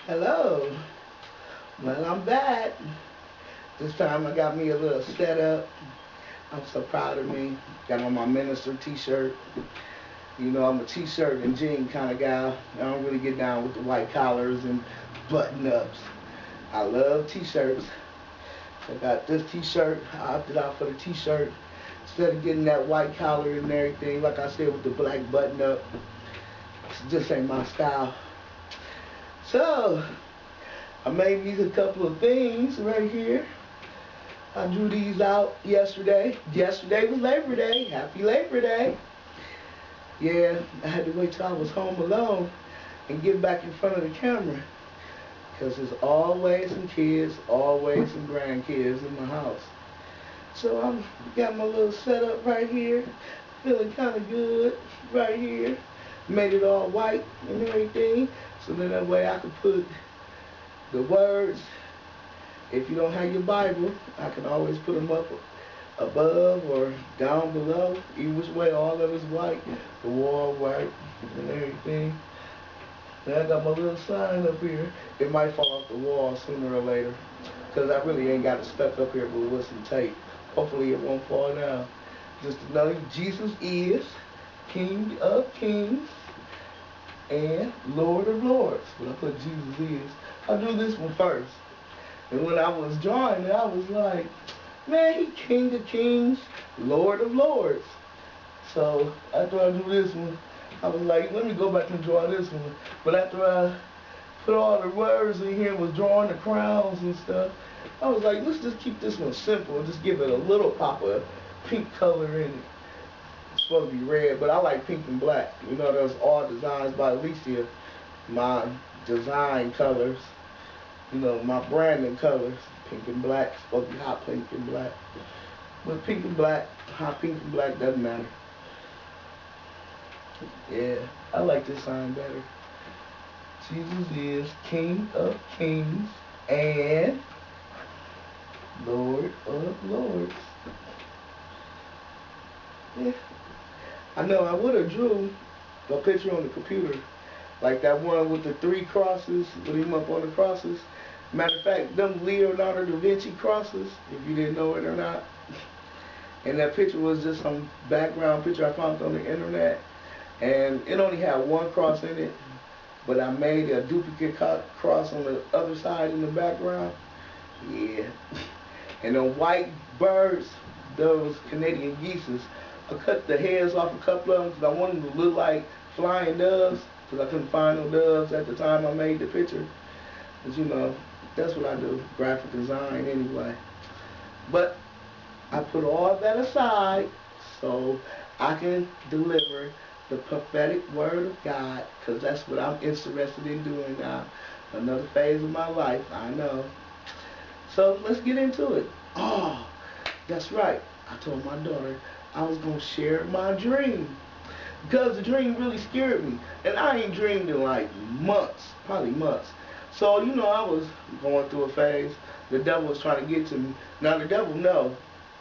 Hello. Well, I'm back. This time I got me a little setup. I'm so proud of me. Got on my minister t-shirt. You know, I'm a t-shirt and jean kind of guy. I don't really get down with the white collars and button-ups. I love t-shirts. I got this t-shirt. I opted out for the t-shirt. Instead of getting that white collar and everything, like I said, with the black button-up. It just ain't my style. So, I made these a couple of things right here. I drew these out yesterday. Yesterday was Labor Day. Happy Labor Day. Yeah, I had to wait till I was home alone and get back in front of the camera. Because there's always some kids, always some grandkids in my house. So I'm got my little setup right here. Feeling kind of good right here. Made it all white and everything. So then that way I could put the words. If you don't have your Bible, I can always put them up above or down below. Either which way, all of it's white. The wall white and everything. Then I got my little sign up here. It might fall off the wall sooner or later. Because I really ain't got it stuck up here but with some tape. Hopefully it won't fall down. Just to know Jesus is King of Kings and Lord of Lords. But I put Jesus is. I'll do this one first. And when I was drawing it, I was like, man, he King of Kings, Lord of Lords. So after I do this one, I was like, let me go back and draw this one. But after I put all the words in here, was drawing the crowns and stuff, I was like, let's just keep this one simple and just give it a little pop of pink color in it. It's supposed to be red, but I like pink and black. You know, those all designs by Alicia, my design colors. You know, my branding colors, pink and black, supposed to be hot pink and black. But pink and black, hot pink and black doesn't matter. Yeah, I like this sign better. Jesus is King of Kings and Lord of Lords. Yeah. I know I would have drew a picture on the computer, like that one with the 3 crosses, with him up on the crosses. Matter of fact, them Leonardo da Vinci crosses, if you didn't know it or not. And that picture was just some background picture I found on the internet. And it only had 1 cross in it, but I made a duplicate cross on the other side in the background. Yeah. And the white birds, those Canadian geese, I cut the heads off a couple of them because I wanted them to look like flying doves, because I couldn't find no doves at the time I made the picture. Because, you know, that's what I do, graphic design anyway. But I put all that aside so I can deliver the prophetic word of God, because that's what I'm interested in doing now. Another phase of my life, I know. So let's get into it. Oh, that's right. I told my daughter I was going to share my dream, because the dream really scared me. And I ain't dreamed in like months, probably months. So, you know, I was going through a phase. The devil was trying to get to me. Now, the devil, no,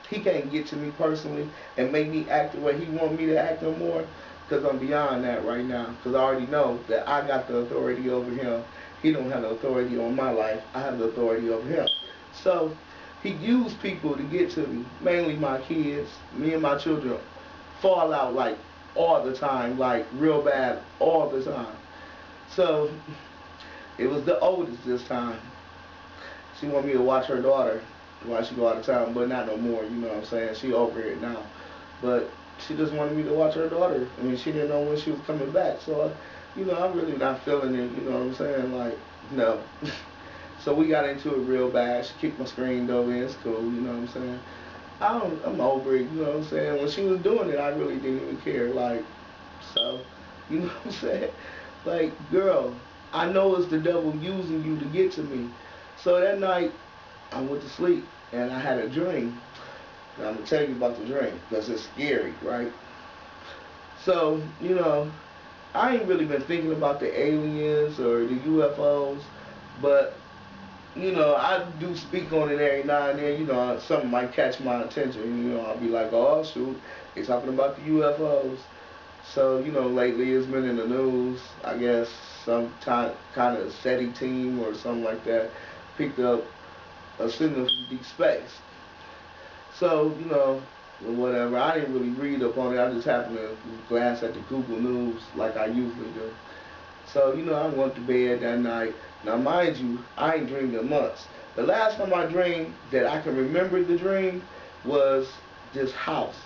he can't get to me personally and make me act the way he want me to act no more, because I'm beyond that right now. Because I already know that I got the authority over him. He don't have the authority on my life. I have the authority over him. So, he used people to get to me, mainly my kids. Me and my children fall out like all the time, like real bad all the time. So, it was the oldest this time. She wanted me to watch her daughter while she go out of town, but not no more, you know what I'm saying? She over it now. But she just wanted me to watch her daughter. I mean, she didn't know when she was coming back. So, you know, I'm really not feeling it, you know what I'm saying? Like, no. So we got into it real bad. She kicked my screen though, it's cool, you know what I'm saying? I'm over it, you know what I'm saying? When she was doing it, I really didn't even care, like, so, you know what I'm saying? Like, girl, I know it's the devil using you to get to me. So that night, I went to sleep, and I had a dream. And I'm going to tell you about the dream, because it's scary, right? So, you know, I ain't really been thinking about the aliens or the UFOs, but, you know, I do speak on it every now and then. You know, something might catch my attention. You know, I'll be like, oh, shoot, they're talking about the UFOs. So, you know, lately it's been in the news, I guess, some kind of SETI team or something like that picked up a signal from deep space. So, whatever. I didn't really read up on it. I just happened to glance at the Google News like I usually do. So, I went to bed that night. Now, mind you, I ain't dreamed in months. The last time I dreamed that I can remember the dream was this house.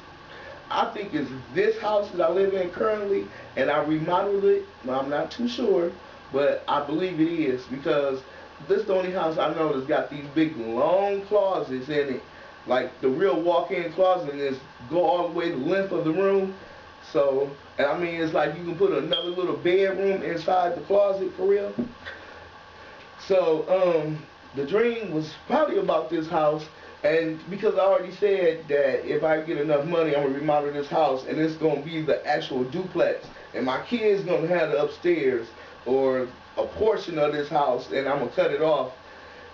I think it's this house that I live in currently, and I remodeled it. Well, I'm not too sure, but I believe it is because this is the only house I know that's got these big long closets in it. Like the real walk-in closet is go all the way the length of the room. So, and I mean, it's like you can put another little bedroom inside the closet for real. So, the dream was probably about this house, and because I already said that if I get enough money, I'm gonna remodel this house, and it's gonna be the actual duplex, and my kids gonna have the upstairs or a portion of this house, and I'm gonna cut it off,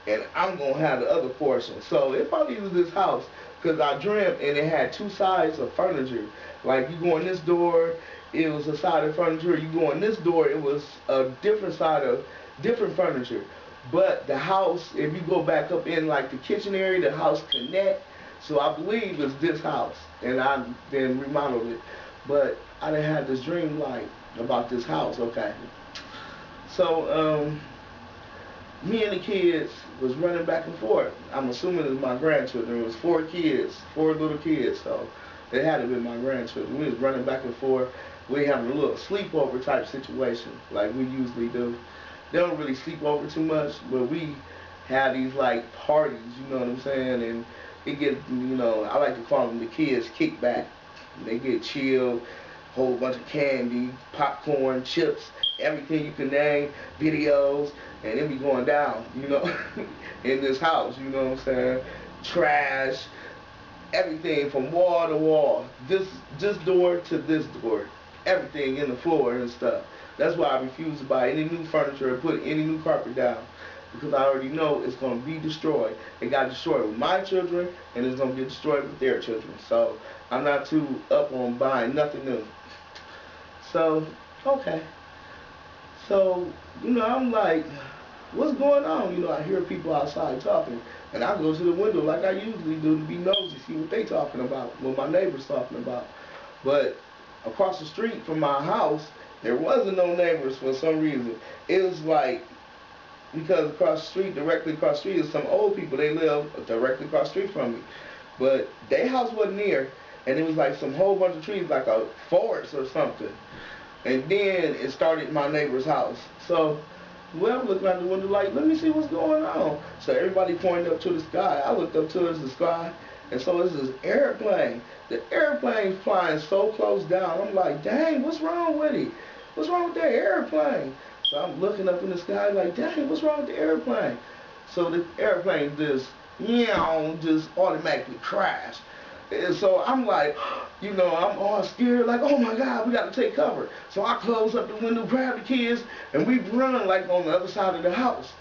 and I'm gonna have the other portion. So it probably was this house, because I dreamt and it had two sides of furniture. Like you go in this door, it was a side of furniture. You go in this door, it was a different side of different furniture. But the house, if you go back up in like the kitchen area, the house connect. So I believe it's this house, and I then remodeled it. But I didn't have this dream like about this house. Okay. So me and the kids was running back and forth. I'm assuming it was my grandchildren. It was four little kids. So it had to be my grandchildren. We was running back and forth. We having a little sleepover type situation like we usually do. They don't really sleep over too much, but we have these like parties, you know what I'm saying? And it get, I like to call them the kids kickback. They get chilled, whole bunch of candy, popcorn, chips, everything you can name, videos, and it be going down, in this house, you know what I'm saying? Trash, everything from wall to wall, this door to this door, everything in the floor and stuff. That's why I refuse to buy any new furniture or put any new carpet down, because I already know it's going to be destroyed. It got destroyed with my children, and it's going to get destroyed with their children. So I'm not too up on buying nothing new. So, okay. So, I'm like, what's going on? I hear people outside talking, and I go to the window like I usually do to be nosy, see what they talking about, what my neighbor's talking about. But across the street from my house, there wasn't no neighbors for some reason. It was like, because across the street, directly across the street, is some old people. They live directly across the street from me. But their house wasn't near, and it was like some whole bunch of trees, like a forest or something. And then it started my neighbor's house. So, well, I'm looking out the window like, let me see what's going on. So everybody pointed up to the sky. I looked up towards the sky, and so it's this airplane. The airplane's flying so close down. I'm like, dang, what's wrong with it? What's wrong with that airplane? So I'm looking up in the sky like, dang, what's wrong with the airplane? So the airplane just automatically crashed. And so I'm like, I'm all scared, like, oh my God, we got to take cover. So I close up the window, grab the kids, and we run like on the other side of the house.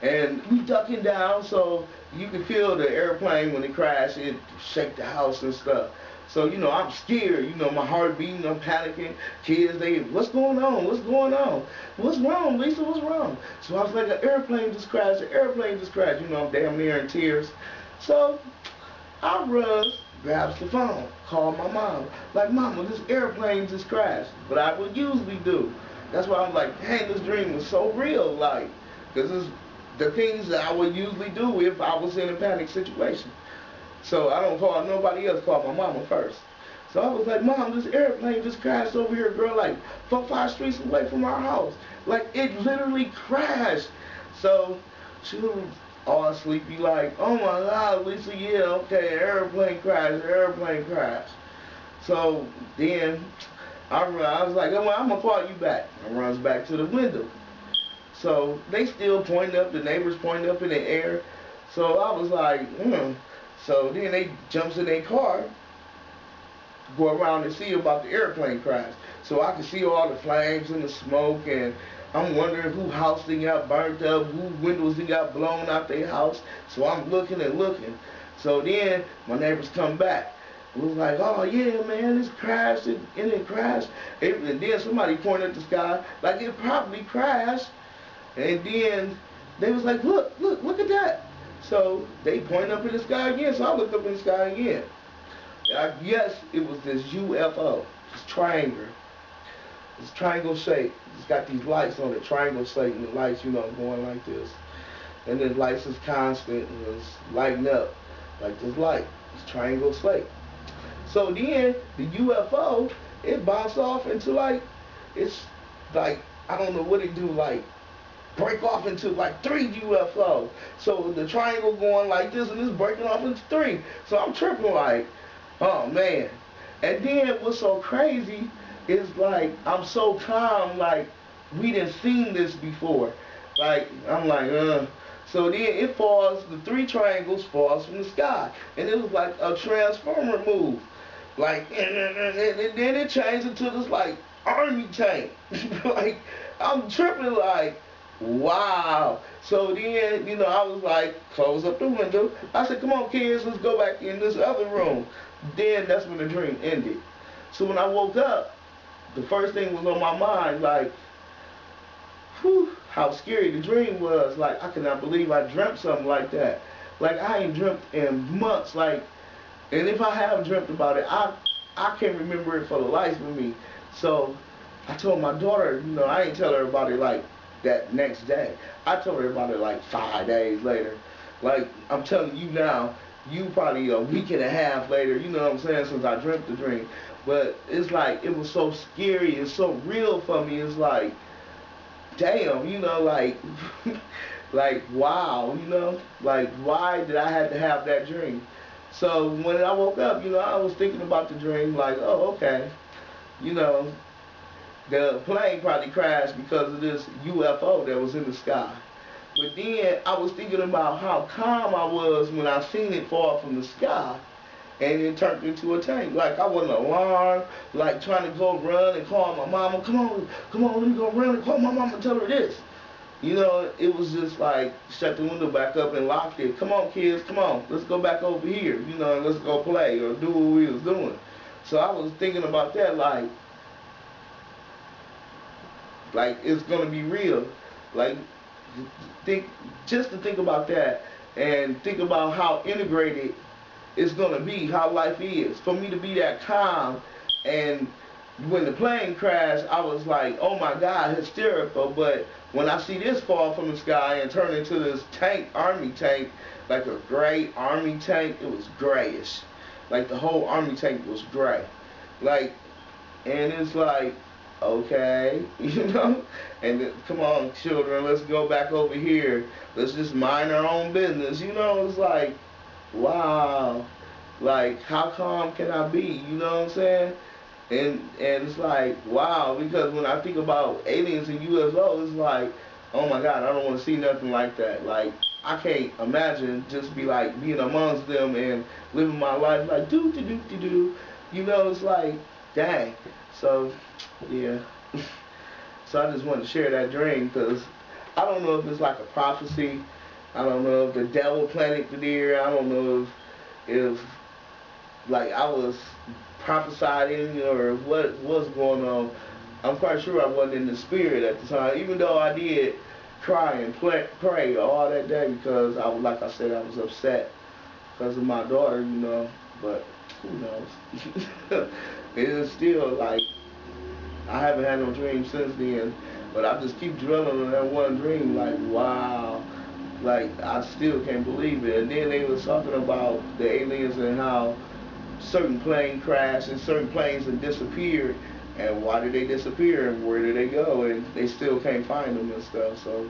And we ducking down, so you can feel the airplane when it crashed, it shake the house and stuff. So, I'm scared, my heart beating, I'm panicking. Kids, what's going on? What's going on? What's wrong, Lisa? What's wrong? So I was like, an airplane just crashed, I'm damn near in tears. So I run, grabs the phone, call my mom. Like, Mama, this airplane just crashed. But I would usually do. That's why I'm like, dang, this dream was so real, like, because it's the things that I would usually do if I was in a panic situation. So I don't call nobody else, call my mama first. So I was like, Mom, this airplane just crashed over here, girl, like 4-5 streets away from our house. Like, it literally crashed. So she was all sleepy, like, oh my God, Lisa, yeah, okay, airplane crashed. So then I was like, well, I'm gonna call you back. I runs back to the window. So they still pointing up, the neighbors pointing up in the air. So I was like, So then they jumps in their car, go around and see about the airplane crash. So I could see all the flames and the smoke, and I'm wondering who house they got burnt up, who windows they got blown out their house. So I'm looking and looking. So then my neighbors come back. was like, oh yeah, man, it's crashed and it crashed. And then somebody pointed at the sky like it probably crashed. And then they was like, look at that. So they pointed up in the sky again. So I looked up in the sky again. And I guess it was this UFO, this triangle. It's triangle shape. It's got these lights on it, triangle shape, and the lights, going like this. And then lights is constant and it's lighting up like this light. It's triangle shape. So then the UFO, it bounced off into it's like, I don't know what it do, like break off into like 3 UFO. So the triangle going like this and it's breaking off into 3. So I'm tripping like, oh man. And then what's so crazy is like, I'm so calm, like we done seen this before. Like, I'm like, So then it falls, the 3 triangles falls from the sky. And it was like a transformer move. Like, and then it changed into this like army tank. Like, I'm tripping like, wow. So then, I was like, close up the window. I said, come on kids, let's go back in this other room. Then that's when the dream ended. So when I woke up, the first thing was on my mind, like, whew, how scary the dream was. Like, I could not believe I dreamt something like that. Like, I ain't dreamt in months. Like, and if I have dreamt about it, I can't remember it for the life of me. So I told my daughter, I ain't tell her about it like that next day. I told her about it like 5 days later. Like, I'm telling you now, you probably a week and a half later, you know what I'm saying, since I dreamt the dream. But it's like, it was so scary and so real for me. It's like, damn, like, like, wow, like, why did I have to have that dream? So when I woke up, I was thinking about the dream, like, oh, okay, the plane probably crashed because of this UFO that was in the sky. But then I was thinking about how calm I was when I seen it fall from the sky and it turned into a tank. Like, I wasn't alarmed, like trying to go run and call my mama, come on, let me go run and call my mama and tell her this. It was just like, shut the window back up and locked it. Come on, kids, come on, let's go back over here, and let's go play or do what we was doing. So I was thinking about that, like it's gonna be real. Like, just to think about that and think about how integrated it's gonna be, how life is. For me to be that calm, and when the plane crashed, I was like, oh my God, hysterical. But when I see this fall from the sky and turn into this tank, army tank, like a gray army tank, it was grayish. Like the whole army tank was gray. Like, and it's like, okay, and come on children, let's go back over here. Let's just mind our own business. It's like, wow. Like, how calm can I be? You know what I'm saying? And it's like, wow, because when I think about aliens and UFOs, it's like, oh my God, I don't want to see nothing like that. Like, I can't imagine just being amongst them and living my life like do. It's like, dang. So, yeah. So I just wanted to share that dream because I don't know if it's like a prophecy. I don't know if the devil planted the deer. I don't know if like I was prophesying or what was going on. I'm quite sure I wasn't in the spirit at the time, even though I did cry and pray all that day because like I said, I was upset because of my daughter, but who knows? It is still like, I haven't had no dream since then, but I just keep dwelling on that one dream, like, wow. Like, I still can't believe it. And then they was talking about the aliens and how certain plane crashed and certain planes have disappeared, and why did they disappear and where did they go, and they still can't find them and stuff. So,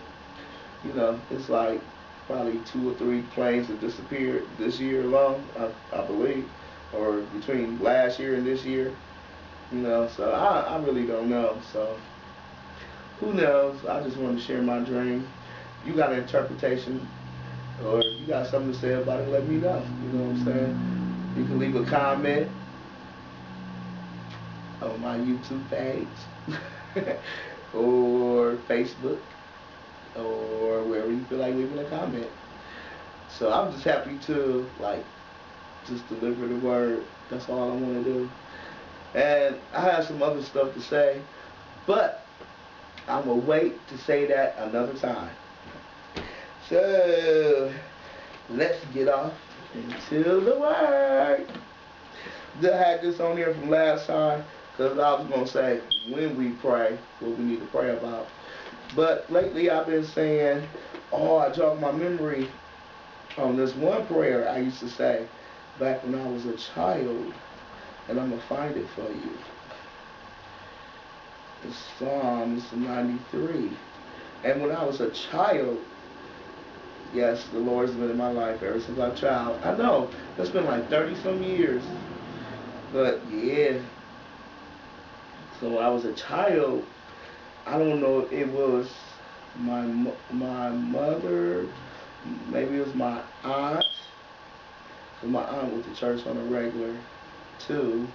it's like probably 2 or 3 planes have disappeared this year alone, I believe, or between last year and this year. So I really don't know. So who knows? I just wanted to share my dream. You got an interpretation or you got something to say about it, let me know. You know what I'm saying? You can leave a comment on my YouTube page or Facebook or wherever you feel like leaving a comment. So I'm just happy to like just deliver the word. That's all I want to do. And I have some other stuff to say, but I'm going to wait to say that another time. So, let's get off into the word. I had this on here from last time because I was going to say when we pray, what we need to pray about. But lately I've been saying, I jogged my memory on this one prayer I used to say back when I was a child. And I'm going to find it for you. It's Psalms 93. And when I was a child, yes, the Lord's been in my life ever since I was a child. I know, it's been like 30-some years. But, yeah. So when I was a child, I don't know if it was my mother, maybe it was my aunt. Because my aunt went to church on a regular, too.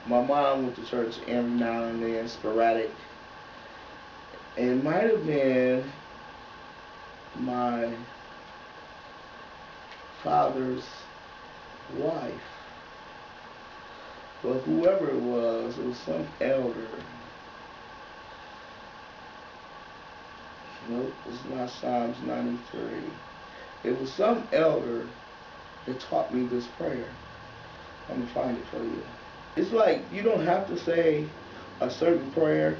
My mom went to church every now and then, sporadic. It might have been my father's wife. But whoever it was some elder. Nope, it's not Psalms 93. It was some elder that taught me this prayer. I'm going to find it for you. It's like you don't have to say a certain prayer.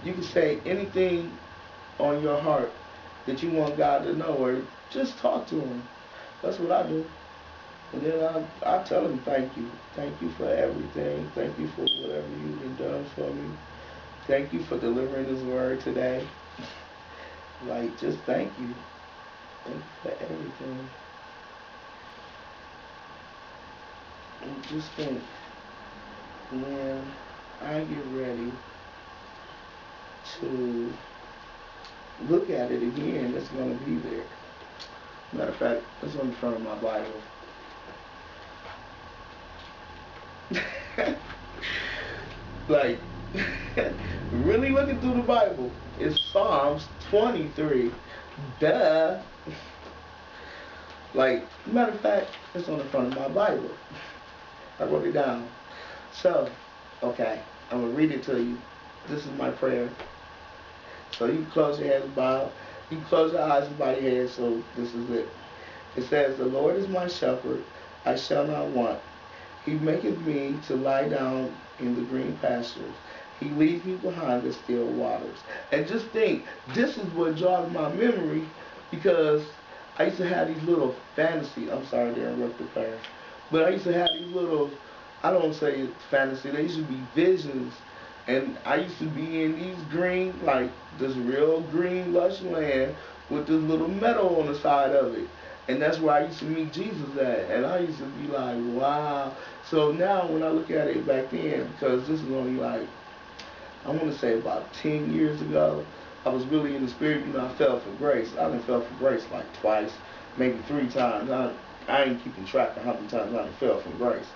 You can say anything on your heart that you want God to know, or just talk to Him. That's what I do. And then I tell Him thank you. Thank you for everything. Thank you for whatever you've done for me. Thank you for delivering His word today. Like, just thank you. Thank you for everything. And just think, when I get ready to look at it again, it's going to be there. Matter of fact, it's on the front of my Bible. Like, really looking through the Bible, it's Psalms 23. Duh. Like, matter of fact, it's on the front of my Bible. I wrote it down. So, okay, I'm going to read it to you. This is my prayer. So you can close your head, bow. You can close your eyes and bow your head, so this is it. It says, the Lord is my shepherd, I shall not want. He maketh me to lie down in the green pastures. He leads me behind the still waters. And just think, this is what jogged my memory, because I used to have these little fantasies. I'm sorry to interrupt the prayer. But I used to have these little, I don't say fantasy, they used to be visions. And I used to be in these green, like this real green lush land with this little meadow on the side of it. And that's where I used to meet Jesus at. And I used to be like, wow. So now when I look at it back then, because this is only like, I want to say about 10 years ago, I was really in the spirit. You know, I fell for grace. I done fell for grace like twice, maybe 3 times. I ain't keeping track of how many times I done fell from grace.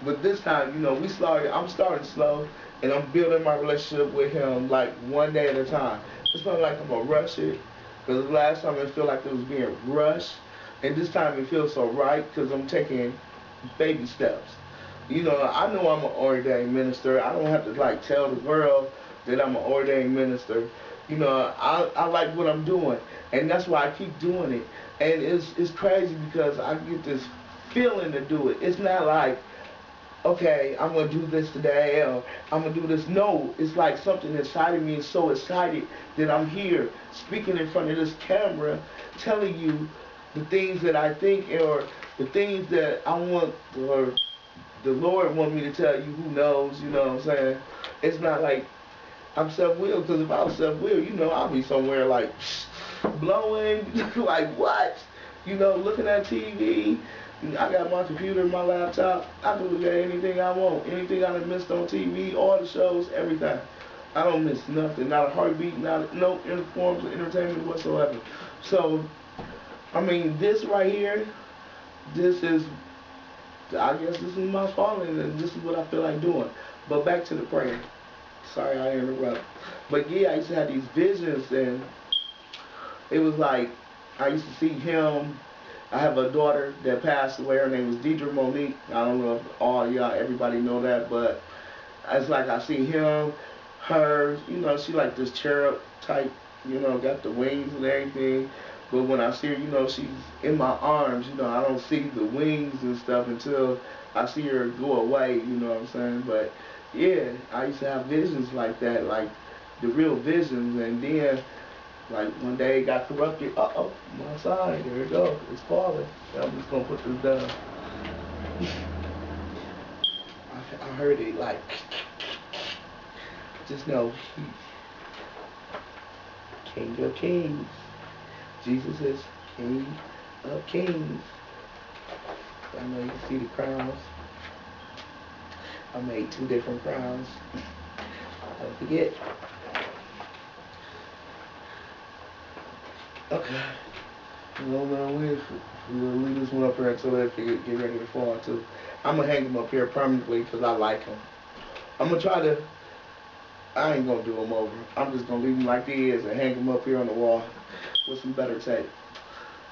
But this time, you know, I'm starting slow, and I'm building my relationship with Him like one day at a time. It's not like I'm going to rush it, because the last time it felt like it was being rushed, and this time it feels so right because I'm taking baby steps. You know I'm an ordained minister. I don't have to like tell the world that I'm an ordained minister. You know, I like what I'm doing, and that's why I keep doing it. And it's crazy because I get this feeling to do it. It's not like, okay, I'm going to do this today, or I'm going to do this. No, it's like something inside of me is so excited that I'm here speaking in front of this camera, telling you the things that I think, or the things that I want, or the Lord want me to tell you. Who knows, you know what I'm saying? It's not like I'm self-willed, because if I was self-willed, you know, I'll be somewhere like blowing, like what? You know, looking at TV. I got my computer and my laptop. I can look at anything I want, anything I done missed on TV, all the shows, everything. I don't miss nothing, not a heartbeat, no forms of entertainment whatsoever. So, I mean, this right here, this is, I guess this is my calling, and this is what I feel like doing. But back to the prayer. Sorry I interrupt. But yeah, I used to have these visions, and it was like I used to see Him I have a daughter that passed away. Her name was Deidre Monique. I don't know if all y'all, everybody know that, but it's like I see him, her, you know, she like this cherub type, you know, got the wings and everything. But when I see her, you know, she's in my arms, you know, I don't see the wings and stuff until I see her go away, you know what I'm saying? But yeah, I used to have visions like that, like the real visions, and then like one day it got corrupted. Uh-oh, my side, there it goes, it's falling. I'm just gonna put this down. I heard it like, just know he's King of Kings. Jesus is King of Kings. I know you can see the crowns. I made 2 different crowns. Don't forget. Okay. We'll leave this one up here until they get ready to fall too. I'm going to hang them up here permanently because I like them. I'm going to try to, I ain't going to do them over. I'm just going to leave them like they is and hang them up here on the wall with some better tape.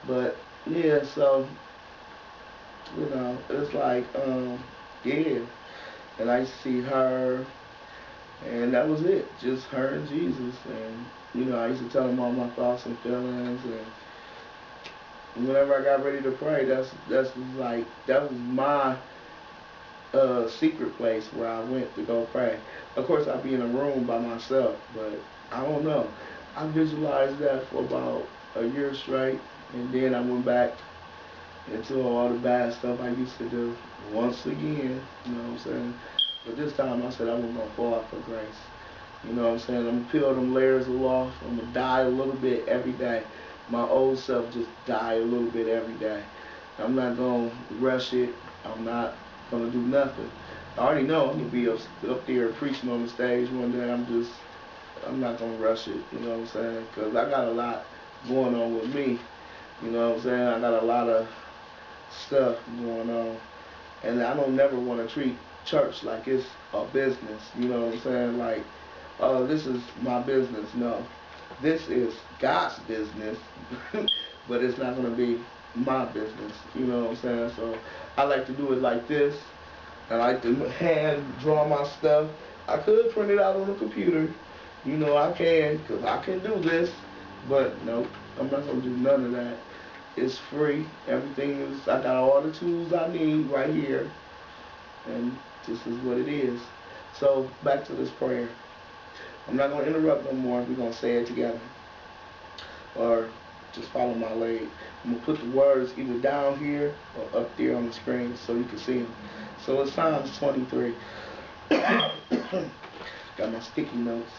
But, yeah, so, you know, it's like, yeah. And I used to see her, and that was it. Just her and Jesus. And, you know, I used to tell him all my thoughts and feelings, and whenever I got ready to pray, that was my secret place where I went to go pray. Of course, I'd be in a room by myself, but I don't know. I visualized that for about a year straight, and then I went back into all the bad stuff I used to do once again, you know what I'm saying? But this time I said I wasn't going to fall for grace. You know what I'm saying? I'm going to peel them layers off. I'm going to die a little bit every day. My old self just die a little bit every day. I'm not going to rush it. I'm not going to do nothing. I already know I'm going to be up there preaching on the stage one day. I'm not going to rush it, you know what I'm saying? Because I got a lot going on with me. You know what I'm saying? I got a lot of stuff going on. And I don't never want to treat church like it's a business. You know what I'm saying? Like, oh, this is my business. No. This is God's business, but it's not going to be my business. You know what I'm saying? So I like to do it like this. I like to hand draw my stuff. I could print it out on the computer. You know I can, because I can do this. But no, I'm not going to do none of that. It's free. Everything is, I got all the tools I need right here. And this is what it is. So back to this prayer. I'm not going to interrupt no more. We're going to say it together. Or just follow my lead. I'm going to put the words either down here or up there on the screen so you can see them. So it's Psalms 23. Got my sticky notes.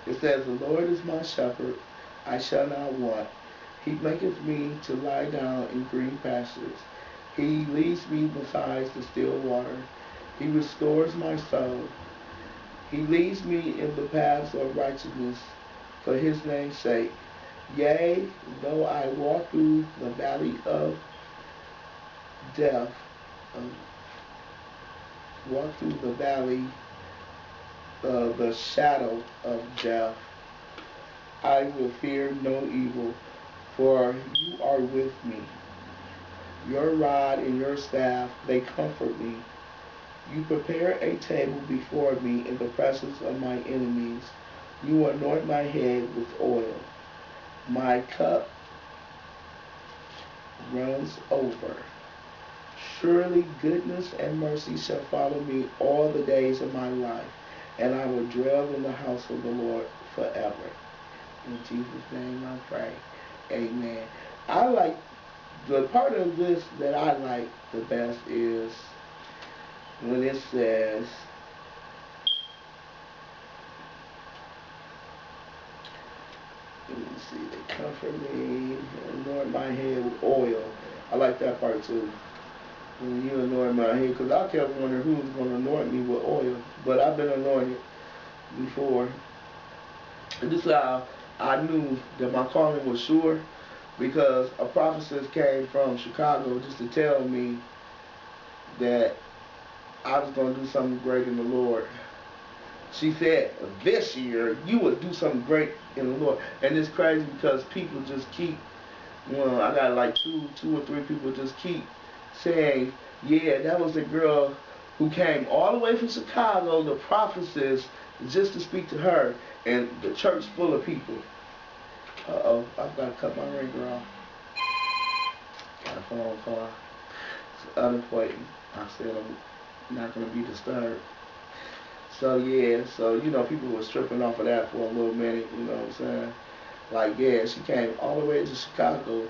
It says, the Lord is my shepherd. I shall not want. He maketh me to lie down in green pastures. He leads me beside the still water. He restores my soul. He leads me in the paths of righteousness for his name's sake. Yea, though I walk through the valley of death, walk through the valley of the shadow of death, I will fear no evil, for you are with me. Your rod and your staff, they comfort me. You prepare a table before me in the presence of my enemies. You anoint my head with oil. My cup runs over. Surely goodness and mercy shall follow me all the days of my life, and I will dwell in the house of the Lord forever. In Jesus' name I pray. Amen. I like, the part of this that I like the best is when it says, let me see, they comfort me, anoint my head with oil. I like that part too. When you anoint my head, because I kept wondering who was going to anoint me with oil, but I've been anointed before. And this is how I knew that my calling was sure, because a prophetess came from Chicago just to tell me that I was going to do something great in the Lord. She said, this year, you would do something great in the Lord. And it's crazy because people just keep Well, I got like two or three people just keep saying, yeah, that was the girl who came all the way from Chicago, the prophetess, just to speak to her, and the church full of people. Uh-oh, I've got to cut my ringer off. Got a phone call. It's unimportant. I said I'm not going to be disturbed. So yeah, so people were stripping off of that for a little minute, you know what I'm saying? Like, yeah, she came all the way to Chicago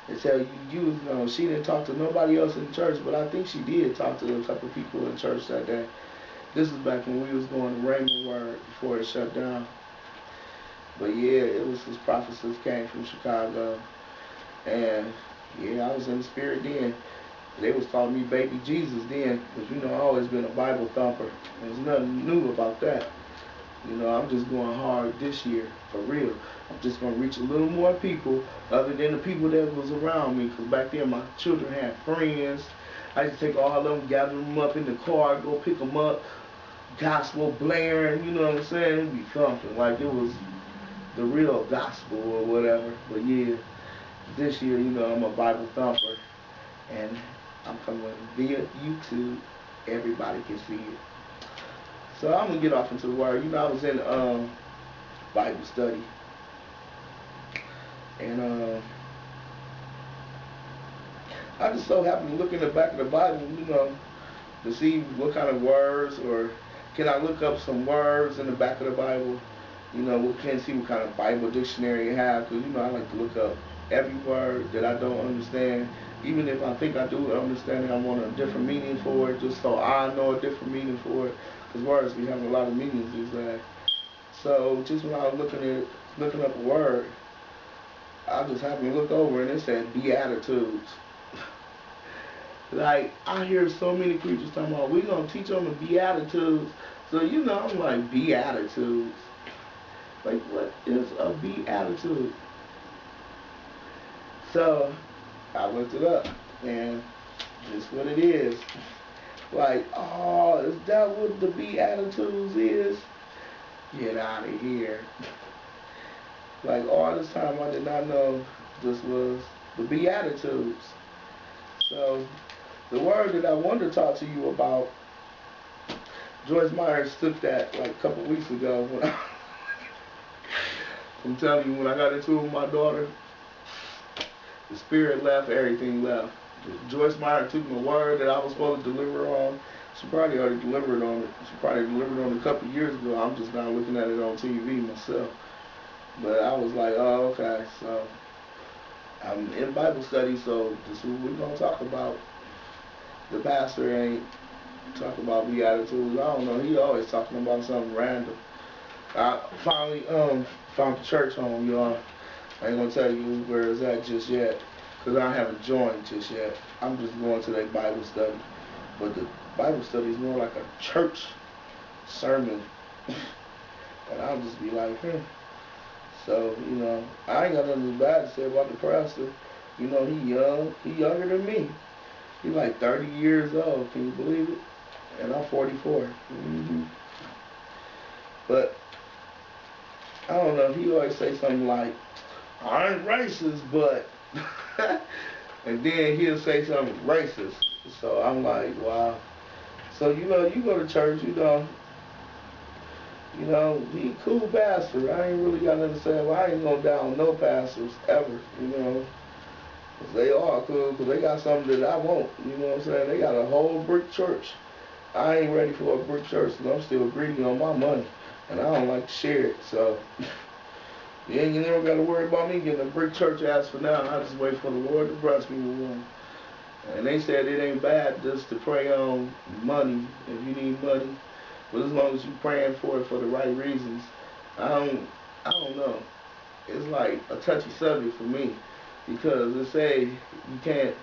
and tell you, she didn't talk to nobody else in church, but I think she did talk to a couple of people in church that day. This was back when we was going to Raymond Word before it shut down. But yeah, it was this prophetess came from Chicago, and yeah, I was in the spirit then. They was calling me baby Jesus then, because I always been a Bible thumper. There's nothing new about that. I'm just going hard this year, for real. I'm just going to reach a little more people other than the people that was around me, because back then my children had friends. I used to take all of them, gather them up in the car, go pick them up, gospel blaring, you know what I'm saying? It'd be thumping like it was the real gospel or whatever. But yeah, this year, I'm a Bible thumper, and I'm coming via YouTube. Everybody can see it. So I'm gonna get off into the word. I was in Bible study, and I just so happened to look in the back of the Bible, to see what kind of words, or can I look up some words in the back of the Bible. We can see what kind of Bible dictionary you have, because I like to look up every word that I don't understand. Even if I think I do understand it, I want a different meaning for it, just so I know a different meaning for it. Because words be having a lot of meanings these days. So just when I was looking up a word, I just happened to look over and it said Beatitudes. Like, I hear so many preachers talking about, we're going to teach them the Beatitudes. So, I'm like, Beatitudes. Like, what is a Beatitude? So, I looked it up, and this is what it is. Like, oh, is that what the Beatitudes is? Get out of here. Like, all this time I did not know this was the Beatitudes. So, the word that I wanted to talk to you about, Joyce Myers took that like a couple weeks ago. When I'm telling you, when I got into it with my daughter, the spirit left, everything left. Joyce Meyer took my word that I was supposed to deliver on. She probably already delivered on it. She probably delivered on it a couple of years ago. I'm just now looking at it on TV myself. But I was like, oh, okay. So I'm in Bible study, so this is what we're going to talk about. The pastor ain't talking about Beatitudes. I don't know. He always talking about something random. I finally found the church home, y'all. I ain't going to tell you where it's at just yet, because I haven't joined just yet. I'm just going to that Bible study. But the Bible study is more like a church sermon. And I'll just be like, So, I ain't got nothing bad to say about the pastor. He young. He younger than me. He like 30 years old. Can you believe it? And I'm 44. But I don't know. He always say something like, I ain't racist, but... and then he'll say something racist. So I'm like, wow. So, you go to church, he a cool pastor. I ain't really got nothing to say. Well, I ain't gonna down no pastors ever, Cause they are cool, because they got something that I want, you know what I'm saying? They got a whole brick church. I ain't ready for a brick church, because I'm still greedy on my money. And I don't like to share it, so... Yeah, you never got to worry about me getting a brick church ass for now. I just wait for the Lord to bless me with one. And they said it ain't bad just to pray on money if you need money, but as long as you praying for it for the right reasons. I don't know. It's like a touchy subject for me, because they say you can't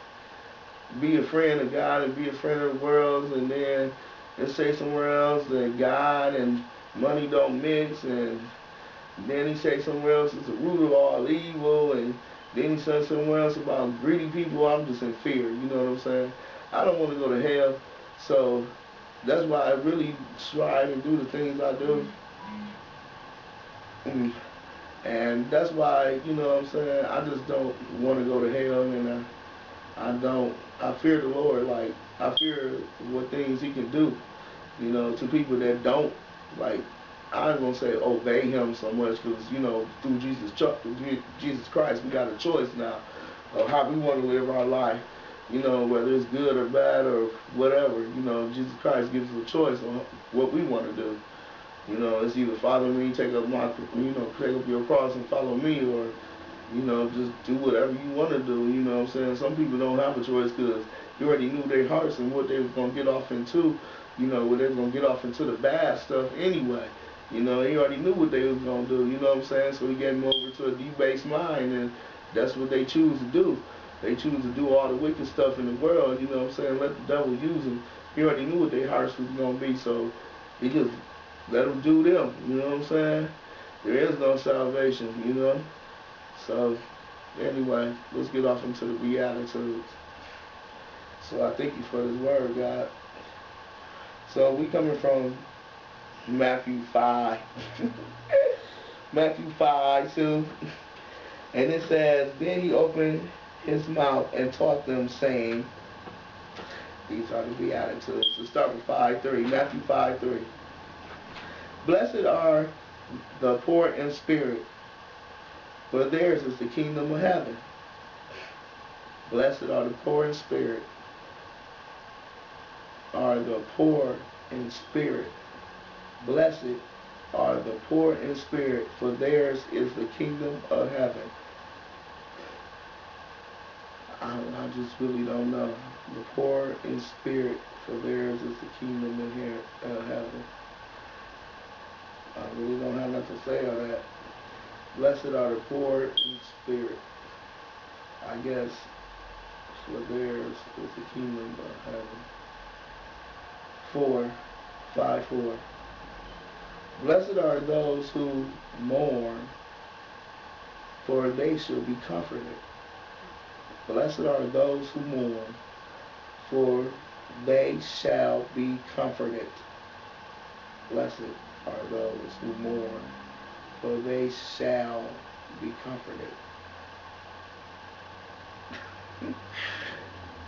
be a friend of God and be a friend of the world, and then they say somewhere else that God and money don't mix, and then he say somewhere else it's the root of all evil, and then he said somewhere else about greedy people. I'm just in fear, you know what I'm saying? I don't want to go to hell, so that's why I really strive and do the things I do. And And that's why, you know what I'm saying, I just don't want to go to hell, and I fear the Lord. Like, I fear what things he can do, you know, to people that don't, like, I ain't gonna say obey him so much, because, you know, through Jesus Christ, we got a choice now of how we want to live our life, you know, whether it's good or bad or whatever. You know, Jesus Christ gives us a choice on what we want to do. You know, it's either follow me, take up your cross and follow me, or, you know, just do whatever you want to do. You know what I'm saying? Some people don't have a choice because you already knew their hearts and what they was going to get off into, you know, what they was going to get off into the bad stuff anyway. You know, he already knew what they was going to do, you know what I'm saying? So he gave them over to a debased mind, and that's what they choose to do. They choose to do all the wicked stuff in the world, you know what I'm saying? Let the devil use them. He already knew what their hearts was going to be, so he just let them do them, you know what I'm saying? There is no salvation, you know? So, anyway, let's get off into the Beatitudes. So I thank you for this word, God. So we coming from Matthew 5. Matthew 5, too. And it says, then he opened his mouth and taught them, saying, these are the Beatitudes. Let's start with 5:3. Matthew 5:3. Blessed are the poor in spirit, for theirs is the kingdom of heaven. Blessed are the poor in spirit, are the poor in spirit. Blessed are the poor in spirit, for theirs is the kingdom of heaven. I just really don't know. The poor in spirit, for theirs is the kingdom of heaven. I really don't have nothing to say on that. Blessed are the poor in spirit. I guess for theirs is the kingdom of heaven. 5:4. Blessed are those who mourn, for they shall be comforted. Blessed are those who mourn, for they shall be comforted. Blessed are those who mourn, for they shall be comforted.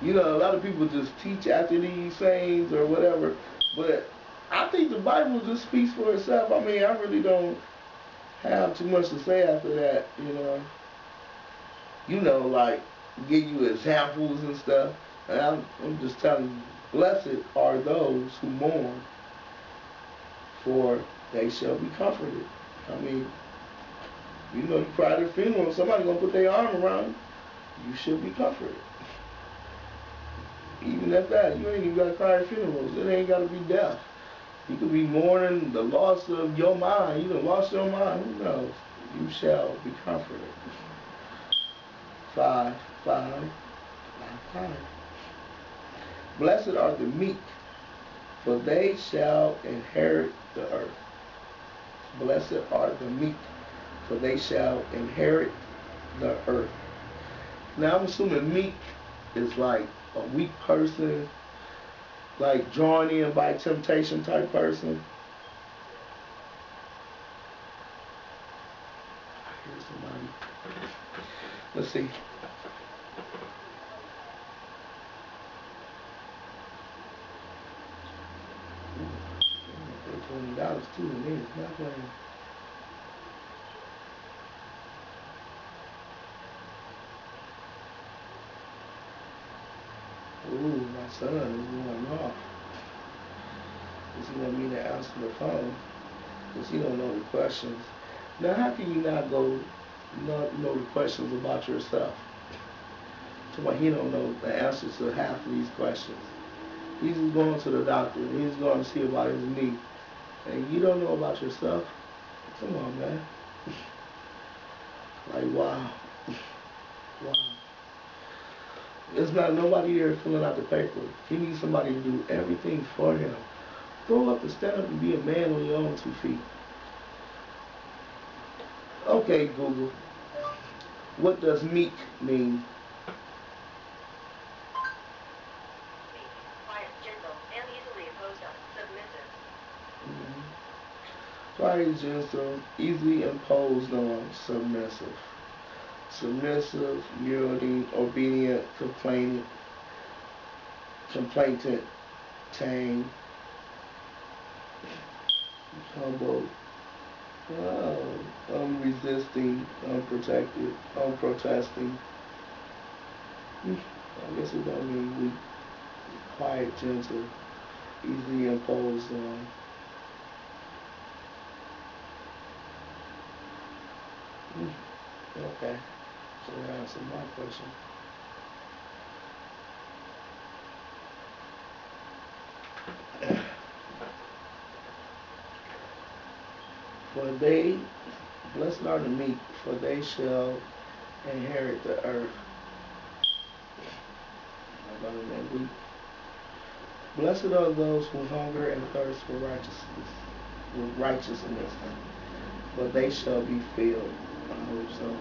You know, a lot of people just teach after these sayings or whatever, but I think the Bible just speaks for itself. I mean, I really don't have too much to say after that, you know. You know, like, give you examples and stuff. And I'm just telling you, blessed are those who mourn, for they shall be comforted. I mean, you know, you cry at a funeral, somebody gonna put their arm around you. You should be comforted. Even at that, you ain't even gotta cry at funerals. It ain't gotta be death. You could be mourning the loss of your mind. You done lost your mind. Who knows? You shall be comforted. 5. Blessed are the meek, for they shall inherit the earth. Blessed are the meek, for they shall inherit the earth. Now I'm assuming meek is like a weak person, like drawn in by temptation type person. I hear somebody. Let's see. $20 too, man. It's not playing. Ooh, my son is going off. Because he want me to answer the phone. Because he don't know the questions. Now, how can you not know the questions about yourself? So why he don't know the answers to half of these questions. He's going to the doctor. He's going to see about his knee. And you don't know about yourself? Come on, man. Like, wow. Wow. There's not nobody there filling out the paper. He needs somebody to do everything for him. Grow up and stand up and be a man on your own 2 feet. Okay, Google. What does meek mean? Quiet, gentle, and easily opposed, submissive. So quiet, gentle, easily imposed on, submissive. Submissive, yielding, obedient, complainant, tame, humble, unresisting, unprotected, unprotesting. I guess it don't mean weak. Quiet, gentle, easily imposed on. Okay, so we answer my question. For they, blessed are the meek, for they shall inherit the earth. Blessed are those who hunger and thirst for righteousness, for they shall be filled. I hope so.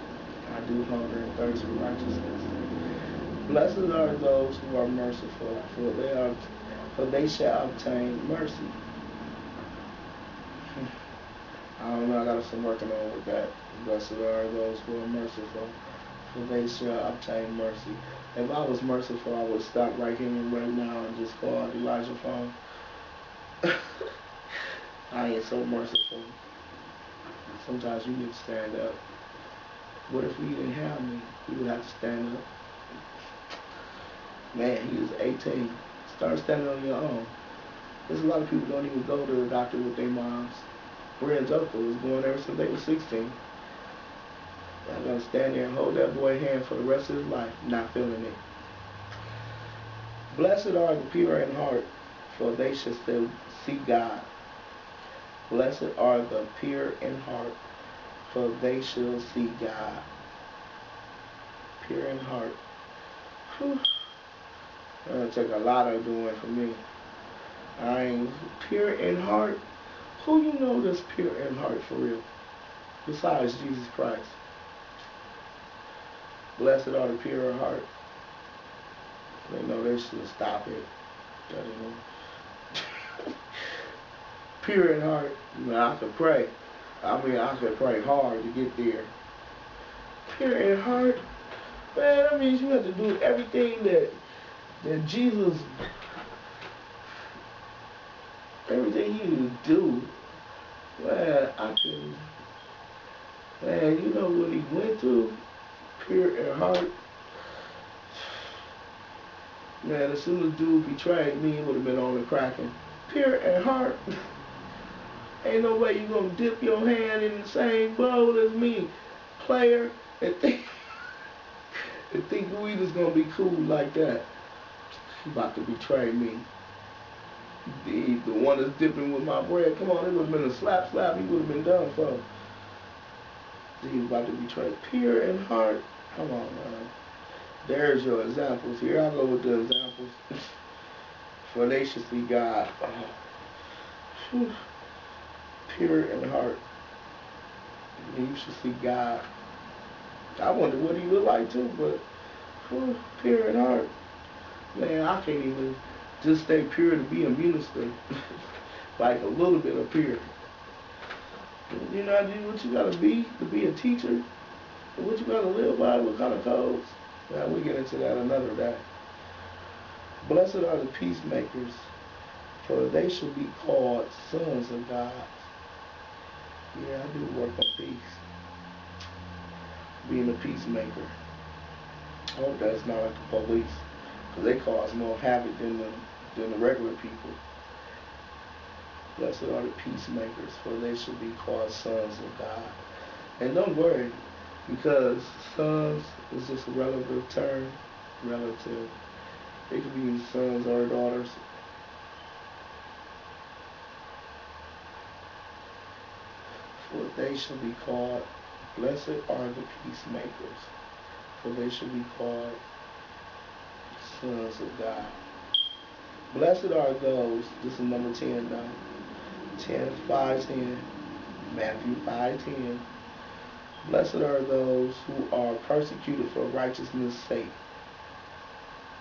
I do hunger and thirst for righteousness. Blessed are those who are merciful, for they shall obtain mercy. I don't know, I got some working on with that. Blessed are those who are merciful, for they shall obtain mercy. If I was merciful, I would stop right here and right now and just call Elijah's phone. I ain't so merciful. Sometimes you need to stand up. What if he didn't have me? He would have to stand up. Man, he was 18. Start standing on your own. There's a lot of people don't even go to the doctor with their moms. Brian's uncle was going ever since they were 16. I'm going to stand there and hold that boy's hand for the rest of his life, not feeling it. Blessed are the pure in heart, for they shall see God. Blessed are the pure in heart, for they shall see God. Pure in heart. Whew. It's going to take a lot of doing for me. I'm pure in heart. Who you know that's pure in heart for real? Besides Jesus Christ. Blessed are the pure in heart. They know they should stop it. Pure in heart. I could pray. I could pray hard to get there. Pure in heart. Man, that means you have to do everything that Jesus, everything he would do. Man, you know what he went through? Pure in heart. Man, as soon as dude betrayed me, it would have been on the cracking. Pure in heart. Ain't no way you gonna dip your hand in the same bowl as me, player, and think we just gonna be cool like that. He about to betray me. The one that's dipping with my bread, come on, it would have been a slap, he would have been done for. He was about to betray. Pure in heart. Come on, man. There's your examples. Here I go with the examples. For they should see God. Pure in heart. You should see God. I wonder what he would like too, but pure in heart. Man, I can't even just stay pure to be a minister. Like a little bit of pure. You know what you gotta be to be a teacher? What you gotta live by? What kind of codes? Yeah, we get into that another day. Blessed are the peacemakers, for they shall be called sons of God. Yeah, I do work on peace. Being a peacemaker. I hope that's not like the police, because they cause more havoc than the regular people. Blessed are the peacemakers, for they shall be called sons of God. And don't worry, because sons is just a relative term. Relative. They could be sons or daughters. For they shall be called, blessed are the peacemakers, for they shall be called sons of God. Blessed are those, this is number 10 now, 5:10, Matthew 5:10. Blessed are those who are persecuted for righteousness' sake,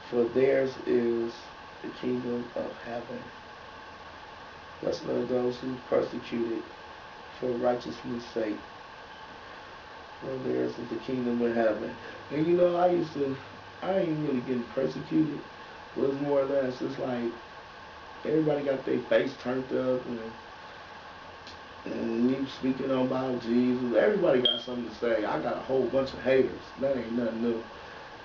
for theirs is the kingdom of heaven. Blessed are those who are persecuted for righteousness' sake. For theirs is the kingdom of heaven. And you know, I ain't really getting persecuted. It was more or less, it's like, everybody got their face turned up, and me speaking about Jesus. Everybody got something to say. I got a whole bunch of haters. That ain't nothing new.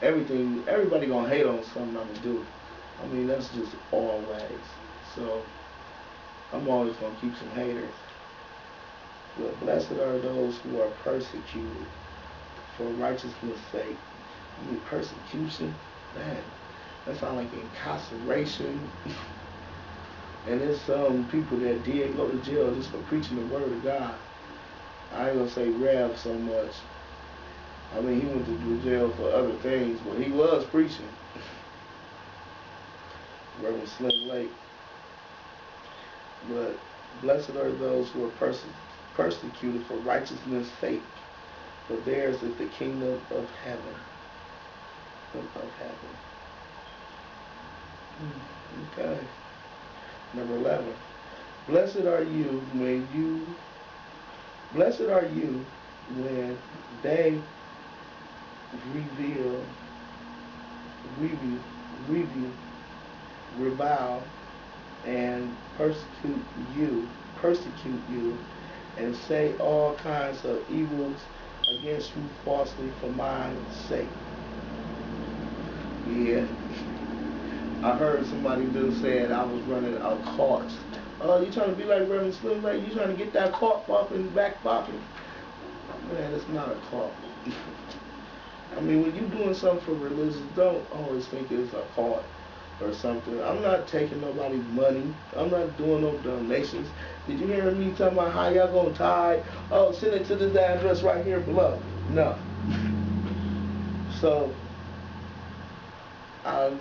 Everybody gonna hate on something I'm gonna do. I mean, that's just always. So, I'm always gonna keep some haters. But blessed are those who are persecuted for righteousness' sake. I mean, persecution, man, that sounds like incarceration. And there's some people that did go to jail just for preaching the word of God. I ain't gonna say Rev so much. I mean, he went to jail for other things, but he was preaching. Reverend Slim Lake. But blessed are those who are persecuted for righteousness' sake, for theirs is the kingdom of heaven. Of heaven. Okay. Number 11. Blessed are you when they revile, and persecute you, and say all kinds of evils against you falsely for my sake. Yeah. I heard somebody just said I was running a cart. Oh, you trying to be like Reverend Slim Lake? You trying to get that cart popping, back popping? Man, it's not a cart. I mean, when you're doing something for religion, don't always think it's a cart or something. I'm not taking nobody's money. I'm not doing no donations. Did you hear me talking about how y'all gonna tithe? Oh, send it to this address right here below. No. So, I'm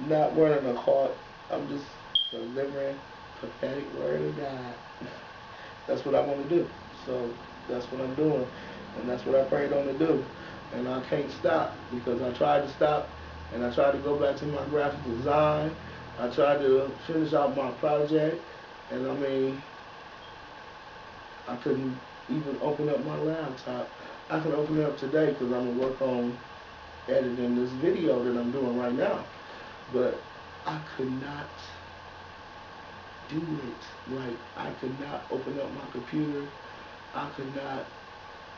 not running a cart. I'm just delivering prophetic word of God. That's what I want to do. So that's what I'm doing, and that's what I prayed on to do. And I can't stop, because I tried to stop, and I tried to go back to my graphic design. I tried to finish out my project, and I mean, I couldn't even open up my laptop. I can open it up today because I'm going to work on editing this video that I'm doing right now. But I could not do it. Like, I could not open up my computer. I could not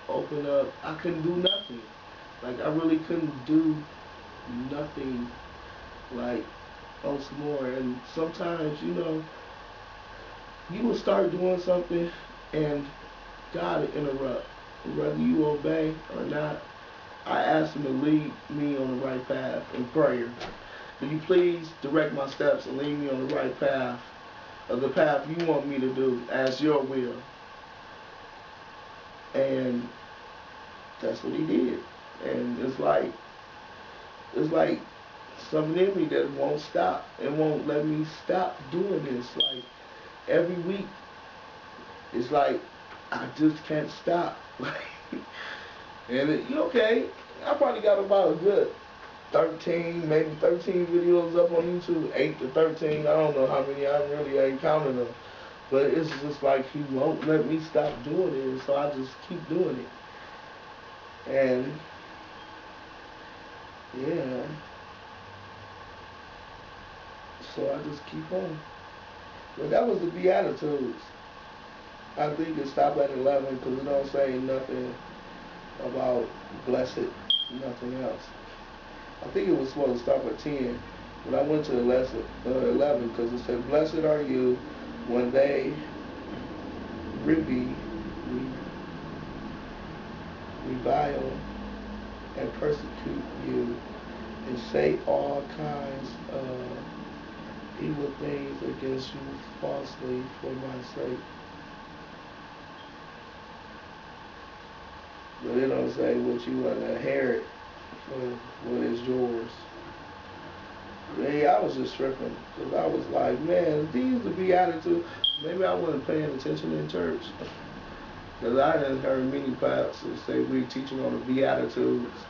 I couldn't do nothing. Like, I really couldn't do nothing, like, on some more. And sometimes, you know, you will start doing something and God will interrupt. Whether you obey or not, I ask Him to lead me on the right path in prayer. Will you please direct my steps and lead me on the right path, of the path you want me to do as your will? And that's what He did. And it's like something in me that won't stop. It won't let me stop doing this. Like, every week, it's like I just can't stop. And okay, I probably got about a good 13, maybe 13 videos up on YouTube, 8 to 13. I don't know how many. I really ain't counting them. But it's just like He won't let me stop doing it, so I just keep doing it. And yeah, so I just keep on. But that was the Beatitudes. I think it stopped at 11 because it don't say nothing about blessed, nothing else. I think it was supposed to stop at 10, but I went to 11 because it said, blessed are you when they revile and persecute you and say all kinds of evil things against you falsely for my sake. But it don't say what you want to inherit for what is yours. Yeah, I was just tripping because I was like, man, these the Beatitudes. Maybe I wasn't paying attention in church because I didn't heard many pastors say we teaching on the Beatitudes.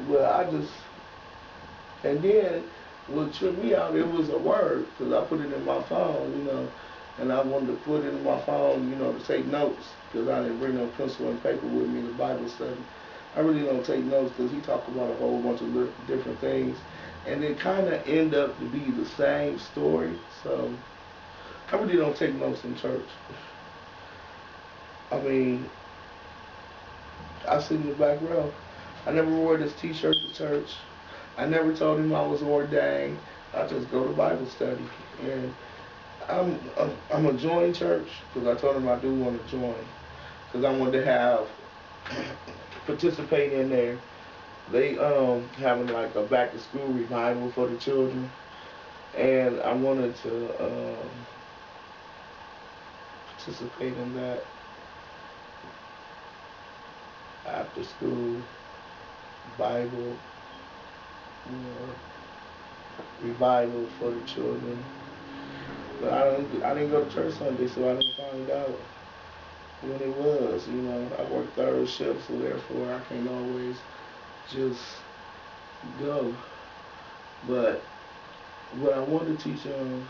Well, and then what tripped me out, it was a word because I put it in my phone, you know. and I wanted to put it in my phone, you know, to take notes, because I didn't bring no pencil and paper with me to Bible study. I really don't take notes because he talked about a whole bunch of different things, and it kind of end up to be the same story. So I really don't take notes in church. I mean, I sit in the back row. I never wore this T-shirt to church. I never told him I was ordained. I just go to Bible study, and I'm a join church because I told him I do want to join because I wanted to have participate in there. They having like a back to school revival for the children, and I wanted to participate in that after school Bible, you know, revival for the children. But I didn't go to church Sunday, so I didn't find out when it was. You know, I work third shift, so therefore I can't always just go. But what I want to teach on,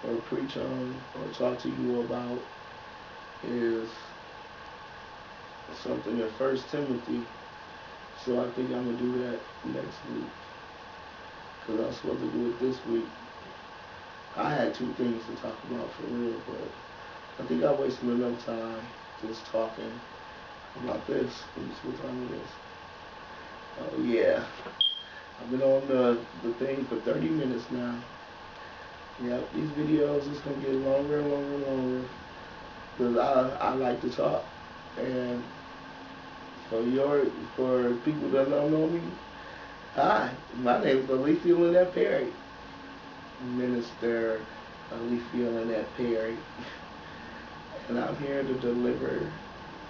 or preach on, or talk to you about is something in 1 Timothy. So I think I'm going to do that next week, because I'm supposed to do it this week. I had 2 things to talk about for real, but I think I wasted enough time just talking about this. Let me see what time it is. Oh yeah, I've been on the thing for 30 minutes now. Yep, these videos is going to get longer and longer and longer, because I like to talk. And for people that don't know me, hi, my name is Alicia Lynette Perry. Minister Alicia Lynette Perry. And I'm here to deliver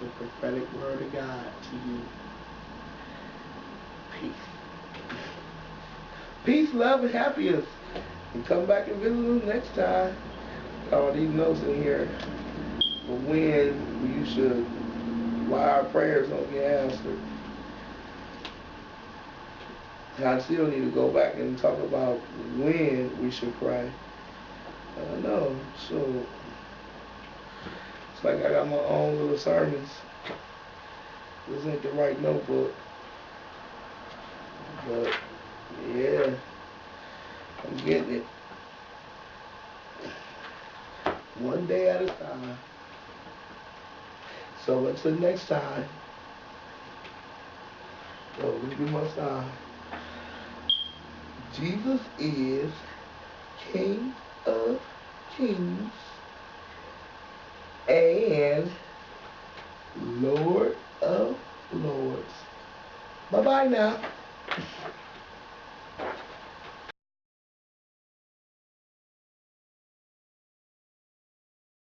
the prophetic word of God to you. Peace. Peace, love, and happiness. And come back and visit us next time. All these notes in here for when you should, why our prayers don't get answered. I still need to go back and talk about when we should pray. I don't know. So it's like I got my own little sermons. This ain't the right notebook. But yeah, I'm getting it. One day at a time. So until next time. So let me do my sign. Jesus is King of Kings and Lord of Lords. Bye-bye now.